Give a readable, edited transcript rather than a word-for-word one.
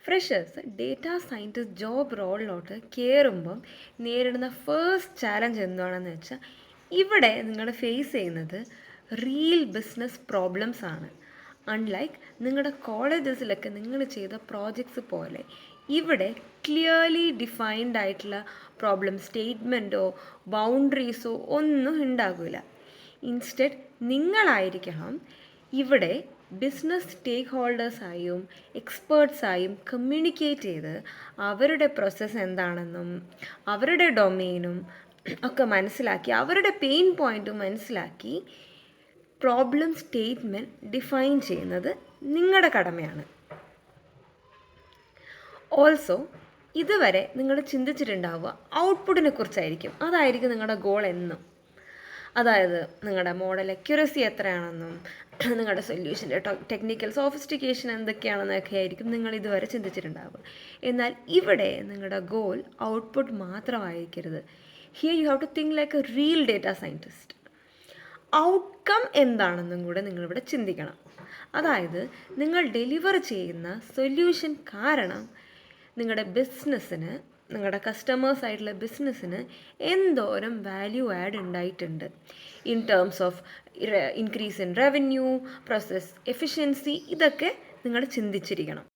Freshers data scientist job റോളിലോട്ട് കയറുമ്പം നേരിടുന്ന first challenge എന്താണെന്ന് വെച്ചാൽ ഇവിടെ നിങ്ങൾ ഫേസ് ചെയ്യുന്നത് റിയൽ ബിസിനസ് പ്രോബ്ലംസ് ആണ്. അൺലൈക്ക് നിങ്ങളുടെ കോളേജസിലൊക്കെ നിങ്ങൾ ചെയ്ത പ്രോജക്ട്സ് പോലെ ഇവിടെ ക്ലിയർലി ഡിഫൈൻഡ് ആയിട്ടുള്ള പ്രോബ്ലം സ്റ്റേറ്റ്മെൻറ്റോ ബൗണ്ടറീസോ ഒന്നും ഉണ്ടാകില്ല. ഇൻസ്റ്റെഡ് നിങ്ങളായിരിക്കണം ഇവിടെ ബിസിനസ് സ്റ്റേക്ക് ഹോൾഡേഴ്സായും എക്സ്പേർട്സായും കമ്മ്യൂണിക്കേറ്റ് ചെയ്ത് അവരുടെ പ്രോസസ്സ് എന്താണെന്നും അവരുടെ ഡൊമെയിനും ഒക്കെ മനസ്സിലാക്കി അവരുടെ പെയിൻ പോയിൻറ്റും മനസ്സിലാക്കി പ്രോബ്ലം സ്റ്റേറ്റ്മെൻറ്റ് ഡിഫൈൻ ചെയ്യുന്നത് നിങ്ങളുടെ കടമയാണ്. ഓൾസോ ഇതുവരെ നിങ്ങൾ ചിന്തിച്ചിട്ടുണ്ടാവുക ഔട്ട്പുട്ടിനെ കുറിച്ചായിരിക്കും. അതായിരിക്കും നിങ്ങളുടെ ഗോൾ എന്നും. അതായത് നിങ്ങളുടെ മോഡൽ അക്യുറസി എത്രയാണെന്നും നിങ്ങളുടെ സൊല്യൂഷൻ്റെ ടെക്നിക്കൽ സോഫിസ്റ്റിക്കേഷൻ എന്തൊക്കെയാണെന്നൊക്കെ ആയിരിക്കും നിങ്ങൾ ഇതുവരെ ചിന്തിച്ചിട്ടുണ്ടാവുക. എന്നാൽ ഇവിടെ നിങ്ങളുടെ ഗോൾ ഔട്ട്പുട്ട് മാത്രമായിരിക്കരുത്. Here you have to think like a real data scientist. Outcome എന്താണെന്നും കൂടെ നിങ്ങളിവിടെ ചിന്തിക്കണം. അതായത് നിങ്ങൾ ഡെലിവർ ചെയ്യുന്ന സൊല്യൂഷൻ കാരണം നിങ്ങളുടെ ബിസിനസ്സിന് നിങ്ങളുടെ കസ്റ്റമേഴ്സ് ആയിട്ടുള്ള ബിസിനസ്സിന് എന്തോരം വാല്യൂ ആഡ് ഉണ്ടായിട്ടുണ്ട് in terms of increase in revenue, process efficiency, ഇതൊക്കെ നിങ്ങൾ ചിന്തിച്ചിരിക്കണം.